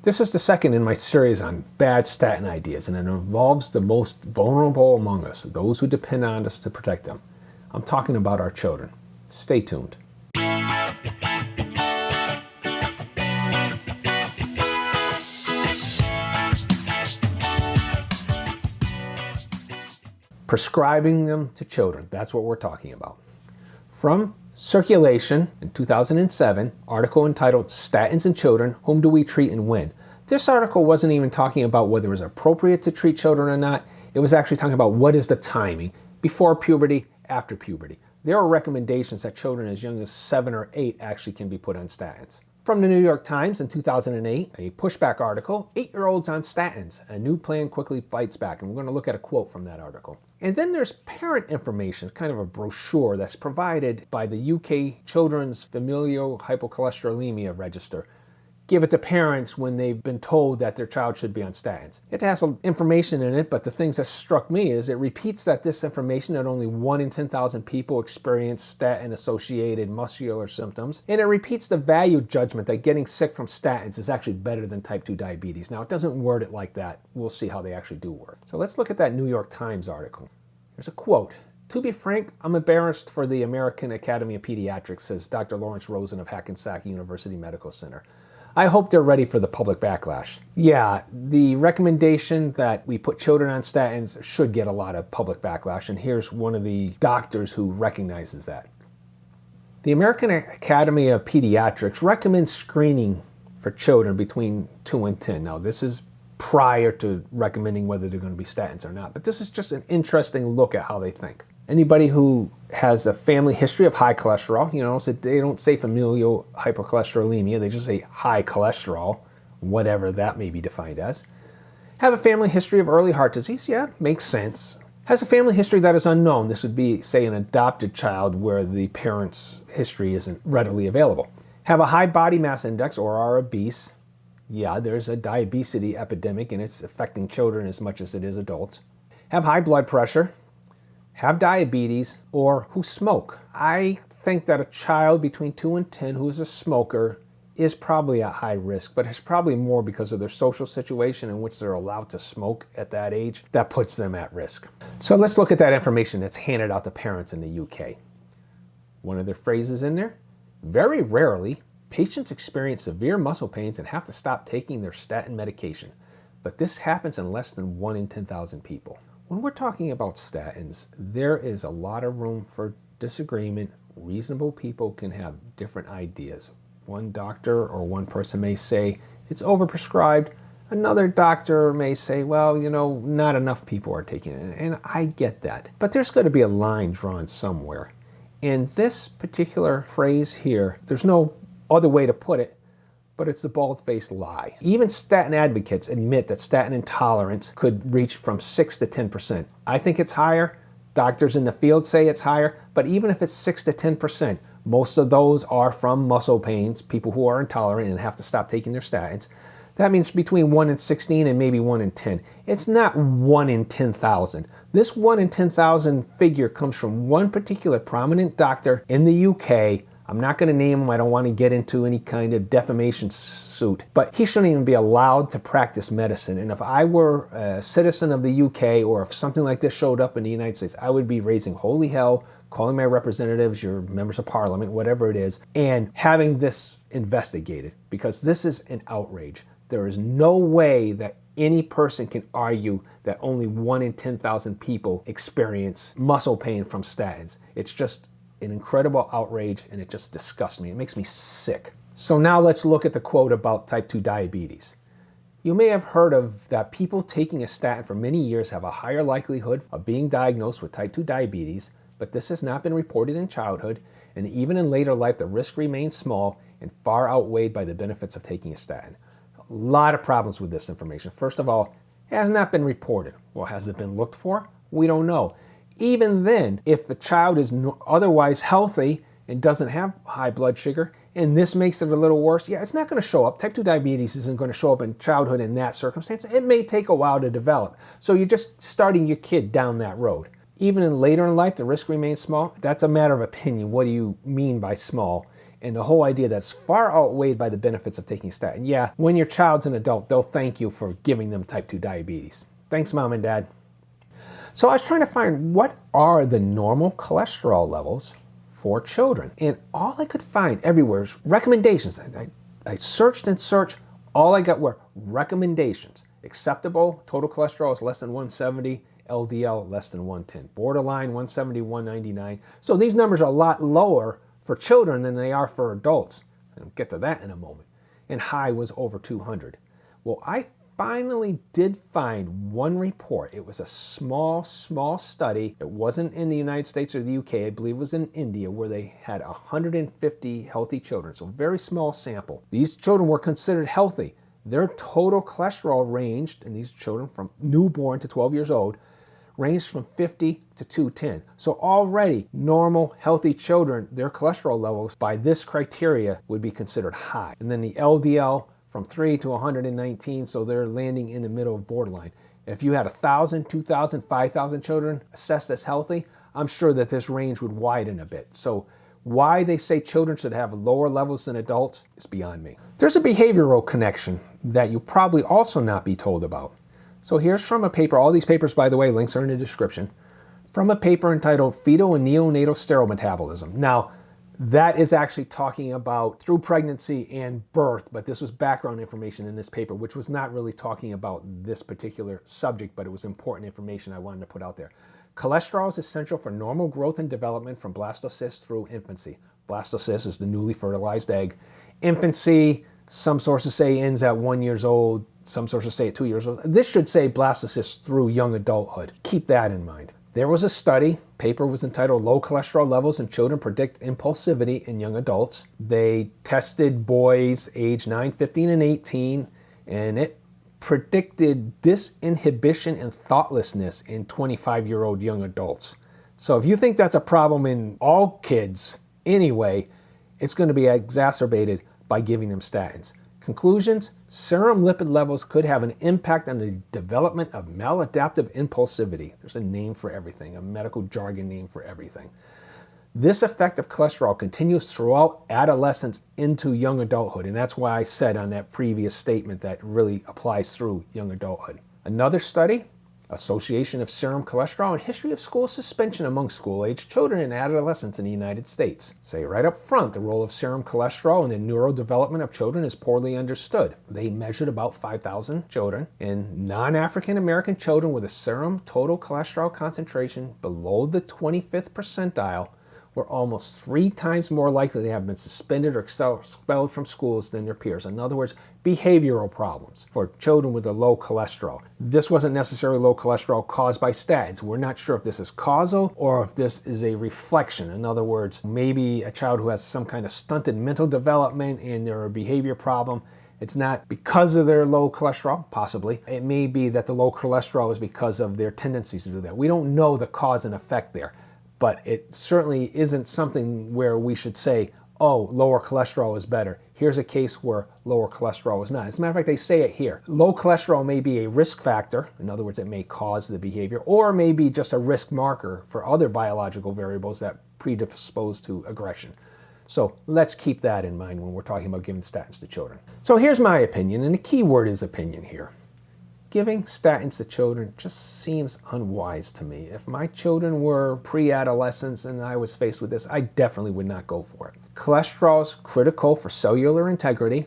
This is the second in my series on bad statin ideas, and it involves the most vulnerable among us, those who depend on us to protect them. I'm talking about our children. Stay tuned. Prescribing them to children, that's what we're talking about. From Circulation in 2007, article entitled Statins in Children, Whom Do We Treat and When? This article wasn't even talking about whether it was appropriate to treat children or not. It was actually talking about what is the timing, before puberty, after puberty. There are recommendations that children as young as 7 or 8 actually can be put on statins. From the New York Times in 2008, a pushback article, 8-year-olds on statins, a new plan quickly bites back. And we're going to look at a quote from that article. And then there's parent information, kind of a brochure that's provided by the UK Children's Familial Hypercholesterolemia Register. Give it to parents when they've been told that their child should be on statins. It has some information in it, but the things that struck me is it repeats that this information that only 1 in 10,000 people experience statin-associated muscular symptoms, and it repeats the value judgment that getting sick from statins is actually better than type 2 diabetes. Now, it doesn't word it like that. We'll see how they actually do work. So let's look at that New York Times article. There's a quote. "To be frank, I'm embarrassed for the American Academy of Pediatrics," says Dr. Lawrence Rosen of Hackensack University Medical Center. "I hope they're ready for the public backlash." Yeah, the recommendation that we put children on statins should get a lot of public backlash, and here's one of the doctors who recognizes that. The American Academy of Pediatrics recommends screening for children between 2 and 10. Now, this is prior to recommending whether they're going to be statins or not, but this is just an interesting look at how they think. Anybody who has a family history of high cholesterol, so they don't say familial hypercholesterolemia, they just say high cholesterol, whatever that may be defined as. Have a family history of early heart disease, yeah, makes sense. Has a family history that is unknown. This would be, say, an adopted child where the parent's history isn't readily available. Have a high body mass index or are obese. Yeah, there's a diabetes epidemic and it's affecting children as much as it is adults. Have high blood pressure. Have diabetes, or who smoke. I think that a child between 2 and 10 who is a smoker is probably at high risk, but it's probably more because of their social situation in which they're allowed to smoke at that age that puts them at risk. So let's look at that information that's handed out to parents in the UK. One of their phrases in there, very rarely, patients experience severe muscle pains and have to stop taking their statin medication, but this happens in less than 1 in 10,000 people. When we're talking about statins, there is a lot of room for disagreement. Reasonable people can have different ideas. One doctor or one person may say it's overprescribed. Another doctor may say, well, not enough people are taking it. And I get that. But there's going to be a line drawn somewhere. And this particular phrase here, there's no other way to put it, but it's a bald-faced lie. Even statin advocates admit that statin intolerance could reach from 6 to 10%. I think it's higher. Doctors in the field say it's higher, but even if it's 6 to 10%, most of those are from muscle pains, people who are intolerant and have to stop taking their statins. That means between 1 in 16 and maybe 1 in 10. It's not 1 in 10,000. This 1 in 10,000 figure comes from one particular prominent doctor in the UK. I'm not going to name him. I don't want to get into any kind of defamation suit, but he shouldn't even be allowed to practice medicine. And if I were a citizen of the UK, or if something like this showed up in the United States, I would be raising holy hell, calling my representatives, your members of parliament, whatever it is, and having this investigated, because this is an outrage. There is no way that any person can argue that only 1 in 10,000 people experience muscle pain from statins. It's just an incredible outrage, and it just disgusts me. It makes me sick. So now let's look at the quote about type 2 diabetes. You may have heard of that people taking a statin for many years have a higher likelihood of being diagnosed with type 2 diabetes, but this has not been reported in childhood, and even in later life the risk remains small and far outweighed by the benefits of taking a statin. A lot of problems with this information. First of all, it has not been reported. Well, has it been looked for? We don't know. Even then, if the child is otherwise healthy and doesn't have high blood sugar, and this makes it a little worse, yeah, it's not going to show up. Type 2 diabetes isn't going to show up in childhood in that circumstance. It may take a while to develop. So you're just starting your kid down that road. Even in later in life, the risk remains small. That's a matter of opinion. What do you mean by small? and the whole idea that's far outweighed by the benefits of taking statin. Yeah, when your child's an adult, they'll thank you for giving them type 2 diabetes. Thanks, Mom and Dad. So I was trying to find what are the normal cholesterol levels for children. And all I could find everywhere is recommendations. I searched and searched. All I got were recommendations. Acceptable total cholesterol is less than 170. LDL less than 110. Borderline 170, 199. So these numbers are a lot lower for children than they are for adults. I'll get to that in a moment. And high was over 200. Well, I finally did find one report. It was a small study. It wasn't in the United States or the UK. I believe it was in India, where they had 150 healthy children. So very small sample. These children were considered healthy. Their total cholesterol ranged, and these children from newborn to 12 years old, ranged from 50 to 210. So already normal, healthy children, their cholesterol levels by this criteria would be considered high. And then the LDL from 3 to 119, so they're landing in the middle of borderline. If you had 1,000, 2,000, 5,000 children assessed as healthy, I'm sure that this range would widen a bit. So why they say children should have lower levels than adults is beyond me. There's a behavioral connection that you'll probably also not be told about. So here's from a paper, all these papers, by the way, links are in the description, from a paper entitled Fetal and Neonatal Steroid Metabolism. Now, that is actually talking about through pregnancy and birth, but this was background information in this paper, which was not really talking about this particular subject, but it was important information I wanted to put out there. Cholesterol is essential for normal growth and development from blastocyst through infancy. Blastocyst is the newly fertilized egg. Infancy, some sources say ends at 1 year old, some sources say at 2 years old. This should say blastocyst through young adulthood. Keep that in mind. There was a study, paper was entitled Low Cholesterol Levels in Children Predict Impulsivity in Young Adults. They tested boys age 9, 15, and 18, and it predicted disinhibition and thoughtlessness in 25-year-old young adults. So if you think that's a problem in all kids anyway, it's going to be exacerbated by giving them statins. Conclusions: serum lipid levels could have an impact on the development of maladaptive impulsivity. There's a name for everything, a medical jargon name for everything. This effect of cholesterol continues throughout adolescence into young adulthood, and that's why I said on that previous statement that really applies through young adulthood. Another study, Association of Serum Cholesterol and History of School Suspension Among School-Aged Children and Adolescents in the United States. Say right up front, the role of serum cholesterol in the neurodevelopment of children is poorly understood. They measured about 5,000 children, and non-African American children with a serum total cholesterol concentration below the 25th percentile were almost 3 times more likely to have been suspended or expelled from schools than their peers. In other words, behavioral problems for children with a low cholesterol. This wasn't necessarily low cholesterol caused by statins. We're not sure if this is causal or if this is a reflection. In other words, maybe a child who has some kind of stunted mental development and they're a behavior problem. It's not because of their low cholesterol, possibly. It may be that the low cholesterol is because of their tendencies to do that. We don't know the cause and effect there. But it certainly isn't something where we should say, oh, lower cholesterol is better. Here's a case where lower cholesterol is not. As a matter of fact, they say it here. Low cholesterol may be a risk factor. In other words, it may cause the behavior, or may be just a risk marker for other biological variables that predispose to aggression. So let's keep that in mind when we're talking about giving statins to children. So here's my opinion, and the key word is opinion here. Giving statins to children just seems unwise to me. If my children were pre-adolescents and I was faced with this, I definitely would not go for it. Cholesterol is critical for cellular integrity,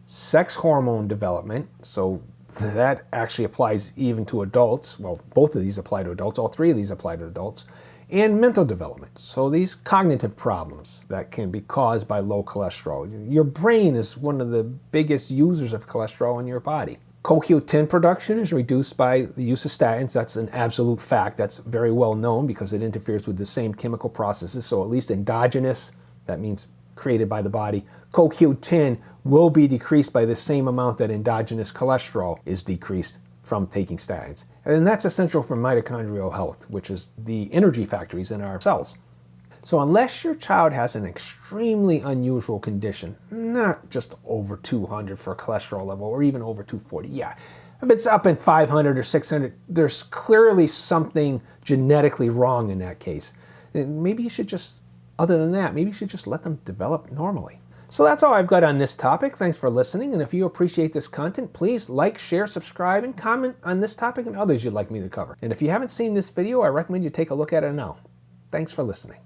sex hormone development, so that actually applies even to adults. Well, both of these apply to adults, all 3 of these apply to adults, and mental development. So these cognitive problems that can be caused by low cholesterol. Your brain is one of the biggest users of cholesterol in your body. CoQ10 production is reduced by the use of statins. That's an absolute fact. That's very well known because it interferes with the same chemical processes. So at least endogenous, that means created by the body, CoQ10 will be decreased by the same amount that endogenous cholesterol is decreased from taking statins. And that's essential for mitochondrial health, which is the energy factories in our cells. So unless your child has an extremely unusual condition, not just over 200 for a cholesterol level or even over 240, yeah, if it's up in 500 or 600, there's clearly something genetically wrong in that case. And maybe you should just Other than that, maybe you should just let them develop normally. So that's all I've got on this topic. Thanks for listening, and if you appreciate this content, please like, share, subscribe, and comment on this topic and others you'd like me to cover. And if you haven't seen this video, I recommend you take a look at it now. Thanks for listening.